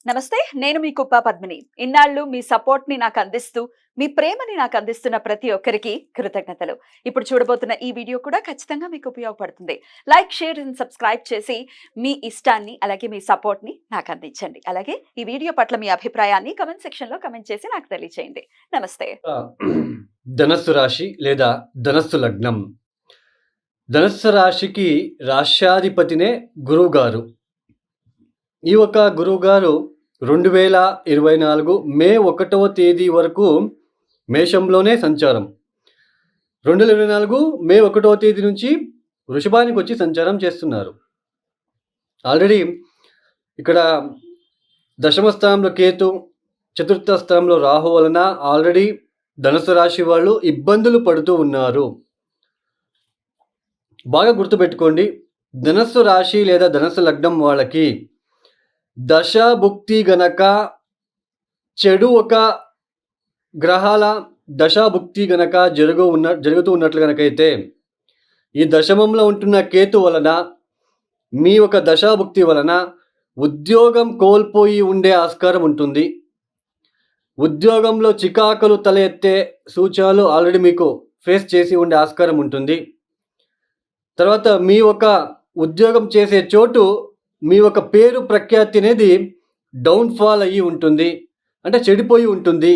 నమస్తే. నేను మీ కుప్ప పద్మిని. ఇన్నాళ్ళు మీ సపోర్ట్‌ని నాకందిస్తూ, మీ ప్రేమని నాకందిస్తున్న ప్రతి ఒక్కరికి కృతజ్ఞతలు. ఇప్పుడు చూడబోతున్న ఈ వీడియో కూడా ఖచ్చితంగా మీకు ఉపయోగపడుతుంది. లైక్, షేర్ అండ్ సబ్స్క్రైబ్ చేసి మీ ఇష్టాన్ని, అలాగే మీ సపోర్ట్‌ని నాకందించండి. అలాగే ఈ వీడియో పట్ల మీ అభిప్రాయాన్ని కామెంట్ సెక్షన్‌లో కామెంట్ చేసి నాకు తెలియజేయండి. నమస్తే. ధనస్సు రాశి లేదా ధనస్సు లగ్నం. ధనస్సు రాశికి రాశ్యాధిపతినే గురువుగారు. ఈ యొక్క గురువుగారు 2024 మే 1వ తేదీ వరకు మేషంలోనే సంచారం. 2024 మే 1వ తేదీ నుంచి వృషభానికి వచ్చి సంచారం చేస్తున్నారు. ఆల్రెడీ ఇక్కడ దశమ స్థానంలో కేతు, చతుర్థ స్థానంలో రాహు వలన ఆల్రెడీ ధనుసు రాశి వాళ్ళు ఇబ్బందులు పడుతూ ఉన్నారు. బాగా గుర్తుపెట్టుకోండి, ధనస్సు రాశి లేదా ధనస్సు లగ్నం వాళ్ళకి దశాభుక్తి గనక చెడు ఒక గ్రహాల దశాభుక్తి గనక జరుగుతూ ఉన్నట్లు గనకైతే ఈ దశమంలో ఉంటున్న కేతు వలన మీ ఒక దశాభుక్తి వలన ఉద్యోగం కోల్పోయి ఉండే ఆస్కారం ఉంటుంది. ఉద్యోగంలో చికాకులు తల ఎత్తే సూచనలు ఆల్రెడీ మీకు ఫేస్ చేసి ఉండే ఆస్కారం ఉంటుంది. తర్వాత మీ ఒక ఉద్యోగం చేసే చోటు మీ ఒక పేరు ప్రఖ్యాతి అనేది డౌన్ఫాల్ అయ్యి ఉంటుంది, అంటే చెడిపోయి ఉంటుంది.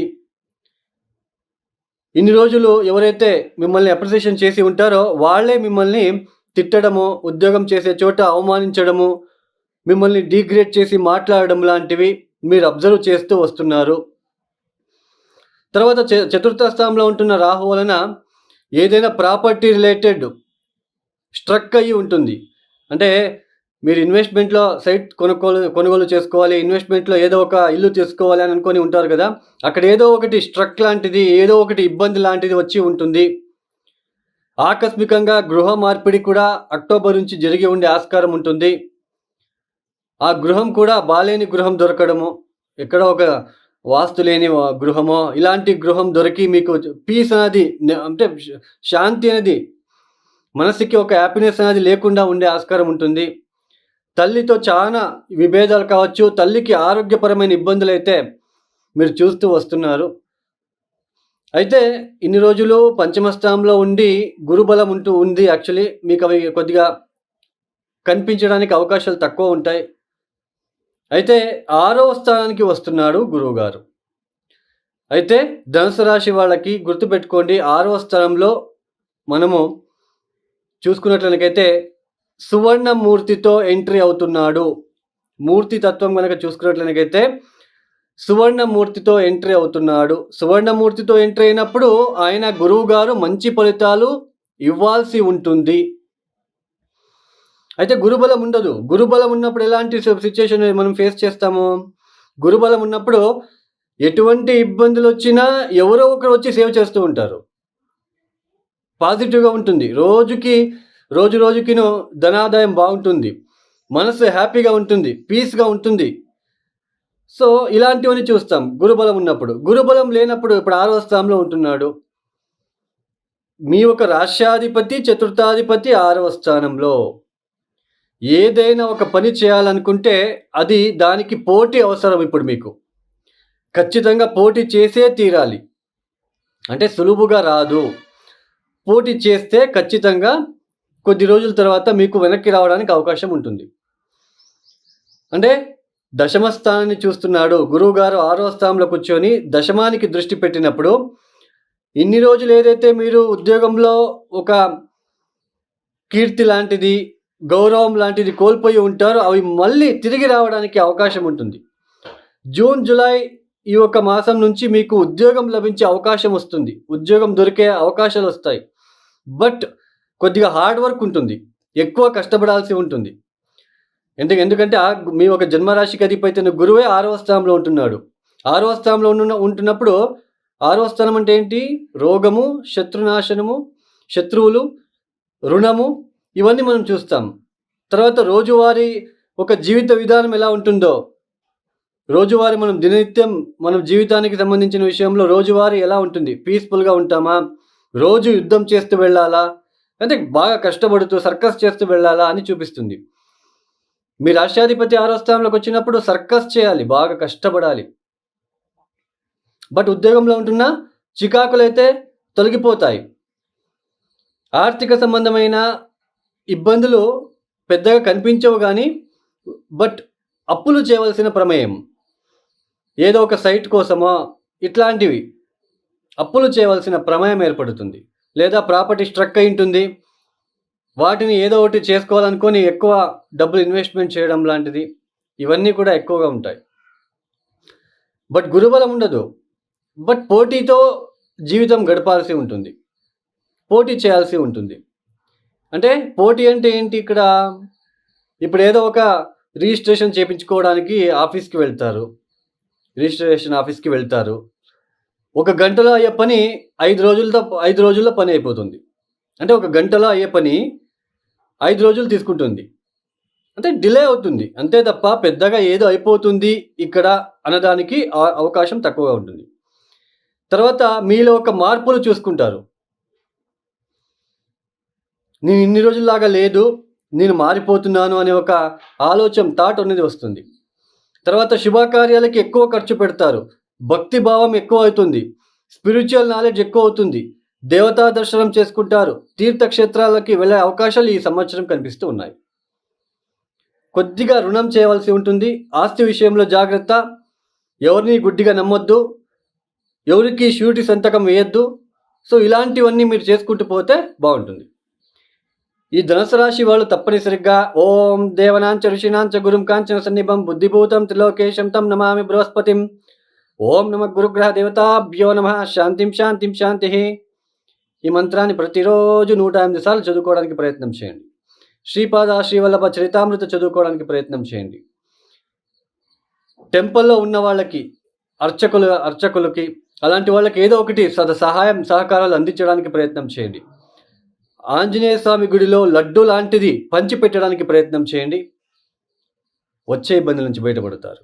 ఇన్ని రోజులు ఎవరైతే మిమ్మల్ని అప్రిసియేషన్ చేసి ఉంటారో వాళ్ళే మిమ్మల్ని తిట్టడము, ఉద్యోగం చేసే చోట అవమానించడము, మిమ్మల్ని డీగ్రేడ్ చేసి మాట్లాడడం లాంటివి మీరు అబ్జర్వ్ చేస్తూ వస్తున్నారు. తర్వాత చతుర్థ స్థానంలో ఉంటున్న రాహు వలన ఏదైనా ప్రాపర్టీ రిలేటెడ్ స్ట్రక్ అయ్యి ఉంటుంది. అంటే మీరు ఇన్వెస్ట్మెంట్లో సైట్ కొనుగోలు చేసుకోవాలి, ఇన్వెస్ట్మెంట్లో ఏదో ఒక ఇల్లు తీసుకోవాలి అని అనుకొని ఉంటారు కదా, అక్కడ ఏదో ఒకటి స్ట్రక్ లాంటిది, ఏదో ఒకటి ఇబ్బంది లాంటిది వచ్చి ఉంటుంది. ఆకస్మికంగా గృహ మార్పిడి కూడా అక్టోబర్ నుంచి జరిగి ఉండే ఆస్కారం ఉంటుంది. ఆ గృహం కూడా బాలేని గృహం దొరకడము, ఎక్కడో ఒక వాస్తు లేని గృహమో ఇలాంటి గృహం దొరికి మీకు పీస్ అనేది, అంటే శాంతి అనేది, మనసుకి ఒక హ్యాపీనెస్ అనేది లేకుండా ఉండే ఆస్కారం ఉంటుంది. తల్లితో చాలా విభేదాలు కావచ్చు, తల్లికి ఆరోగ్యపరమైన ఇబ్బందులు అయితే మీరు చూస్తూ వస్తున్నారు. అయితే ఇన్ని రోజులు పంచమ స్థానంలో ఉండి గురుబలం ఉంది. యాక్చువల్లీ మీకు అవి కొద్దిగా కనిపించడానికి అవకాశాలు తక్కువ ఉంటాయి. అయితే 6వ స్థానానికి వస్తున్నాడు గురువుగారు. అయితే ధనుసు రాశి వాళ్ళకి గుర్తుపెట్టుకోండి, 6వ స్థానంలో మనము చూసుకున్నట్లయితే సువర్ణమూర్తితో ఎంట్రీ అవుతున్నాడు. మూర్తి తత్వం కనుక చూసుకున్నట్లయితే సువర్ణమూర్తితో ఎంట్రీ అవుతున్నాడు. సువర్ణమూర్తితో ఎంట్రీ అయినప్పుడు ఆయన గురువు గారు మంచి ఫలితాలు ఇవ్వాల్సి ఉంటుంది. అయితే గురుబలం ఉండదు. గురుబలం ఉన్నప్పుడు ఎలాంటి సిచ్యుయేషన్ మనం ఫేస్ చేస్తాము? గురుబలం ఉన్నప్పుడు ఎటువంటి ఇబ్బందులు వచ్చినా ఎవరో ఒకరు వచ్చి సేవ్ చేస్తూ ఉంటారు. పాజిటివ్గా ఉంటుంది. రోజు రోజుకిను ధనాదాయం బాగుంటుంది, మనసు హ్యాపీగా ఉంటుంది, పీస్గా ఉంటుంది. సో ఇలాంటివన్నీ చూస్తాం గురుబలం ఉన్నప్పుడు. గురుబలం లేనప్పుడు ఇప్పుడు 6వ స్థానంలో ఉంటున్నాడు. మీ ఒక రాష్ట్రాధిపతి, చతుర్థాధిపతి 6వ స్థానంలో. ఏదైనా ఒక పని చేయాలనుకుంటే అది దానికి పోటీ అవసరం. ఇప్పుడు మీకు ఖచ్చితంగా పోటీ చేసే తీరాలి, అంటే సులువుగా రాదు. పోటీ చేస్తే ఖచ్చితంగా కొద్ది రోజుల తర్వాత మీకు వెనక్కి రావడానికి అవకాశం ఉంటుంది. అంటే దశమ స్థానాన్ని చూస్తున్నాడు గురువు గారు. 6వ స్థానంలో కూర్చొని దశమానికి దృష్టి పెట్టినప్పుడు ఇన్ని రోజులు ఏదైతే మీరు ఉద్యోగంలో ఒక కీర్తి లాంటిది, గౌరవం లాంటిది కోల్పోయి ఉంటారో అవి మళ్ళీ తిరిగి రావడానికి అవకాశం ఉంటుంది. జూన్, జూలై ఈ ఒక మాసం నుంచి మీకు ఉద్యోగం లభించే అవకాశం వస్తుంది. ఉద్యోగం దొరికే అవకాశాలు వస్తాయి. బట్ కొద్దిగా హార్డ్ వర్క్ ఉంటుంది, ఎక్కువ కష్టపడాల్సి ఉంటుంది. ఎందుకంటే మీ ఒక జన్మరాశికి అధిపతి గురువే 6వ స్థానంలో ఉంటున్నాడు. 6వ స్థానంలో ఉంటున్నప్పుడు 6వ స్థానం అంటే ఏంటి? రోగము, శత్రునాశనము, శత్రువులు, రుణము, ఇవన్నీ మనం చూస్తాం. తర్వాత రోజువారీ ఒక జీవిత విధానం ఎలా ఉంటుందో, రోజువారీ మనం దిననిత్యం మనం జీవితానికి సంబంధించిన విషయంలో రోజువారీ ఎలా ఉంటుంది? పీస్ఫుల్గా ఉంటామా? రోజు యుద్ధం చేస్తూ వెళ్ళాలా, అంటే బాగా కష్టపడుతూ సర్కస్ చేస్తూ వెళ్ళాలా అని చూపిస్తుంది. మీ రాష్ట్రాధిపతి 6వ స్థానంలోకి వచ్చినప్పుడు సర్కస్ చేయాలి, బాగా కష్టపడాలి. బట్ ఉద్యోగంలో ఉంటున్న చికాకులైతే తొలగిపోతాయి. ఆర్థిక సంబంధమైన ఇబ్బందులు పెద్దగా కనిపించవు కానీ బట్ అప్పులు చేయవలసిన ప్రమేయం, ఏదో ఒక సైట్ కోసమో ఇట్లాంటివి అప్పులు చేయవలసిన ప్రమేయం ఏర్పడుతుంది. లేదా ప్రాపర్టీ స్ట్రక్ అయి ఉంటుంది, వాటిని ఏదో ఒకటి చేసుకోవాలనుకొని ఎక్కువ డబ్బులు ఇన్వెస్ట్మెంట్ చేయడం లాంటిది, ఇవన్నీ కూడా ఎక్కువగా ఉంటాయి. బట్ గురుబలం ఉండదు. బట్ పోటీతో జీవితం గడపాల్సి ఉంటుంది, పోటీ చేయాల్సి ఉంటుంది. అంటే పోటీ అంటే ఏంటి ఇక్కడ? ఇప్పుడు ఏదో ఒక రిజిస్ట్రేషన్ చేయించుకోవడానికి ఆఫీస్కి వెళ్తారు, రిజిస్ట్రేషన్ ఆఫీస్కి వెళ్తారు. 1 గంటలో అయ్యే పని 5 రోజుల్లో పని అయిపోతుంది. అంటే 1 గంటలో అయ్యే పని 5 రోజులు తీసుకుంటుంది. అంటే డిలే అవుతుంది అంతే తప్ప పెద్దగా ఏదో అయిపోతుంది ఇక్కడ అనడానికి అవకాశం తక్కువగా ఉంటుంది. తర్వాత మీలో ఒక మార్పులు చూసుకుంటారు. నేను ఇన్ని రోజుల్లాగా లేదు, నేను మారిపోతున్నాను అనే ఒక థాట్ అనేది వస్తుంది. తర్వాత శుభకార్యాలకి ఎక్కువ ఖర్చు పెడతారు, భక్తి భావం ఎక్కువ అవుతుంది, స్పిరిచువల్ నాలెడ్జ్ ఎక్కువ అవుతుంది, దేవతా దర్శనం చేసుకుంటారు, తీర్థక్షేత్రాలకి వెళ్ళే అవకాశాలు ఈ సంవత్సరం కనిపిస్తూ ఉన్నాయి. కొద్దిగా రుణం చేయవలసి ఉంటుంది. ఆస్తి విషయంలో జాగ్రత్త, ఎవరిని గుడ్డిగా నమ్మొద్దు, ఎవరికి షూరిటీ సంతకం వేయొద్దు. సో ఇలాంటివన్నీ మీరు చేసుకుంటూ పోతే బాగుంటుంది. ఈ ధనుసు రాశి వాళ్ళు తప్పనిసరిగా ఓం దేవనాంచ ఋషినాంచ గురుం కాంచన సన్నిభం బుద్ధిభూతం త్రిలోకేశం తం నమామి బృహస్పతిం ఓం నమ గురుగ్రహ దేవతాభ్యో నమ శాంతిం శాంతిం శాంతి. ఈ మంత్రాన్ని ప్రతిరోజు 108 సార్లు చదువుకోవడానికి ప్రయత్నం చేయండి. శ్రీపాద శ్రీవల్లభ చరితామృత చదువుకోవడానికి ప్రయత్నం చేయండి. టెంపుల్లో ఉన్న వాళ్ళకి, అర్చకులకి అలాంటి వాళ్ళకి ఏదో ఒకటి సహకారాలు అందించడానికి ప్రయత్నం చేయండి. ఆంజనేయ స్వామి గుడిలో లడ్డు లాంటిది పంచి పెట్టడానికి ప్రయత్నం చేయండి. వచ్చే ఇబ్బందుల నుంచి బయటపడతారు.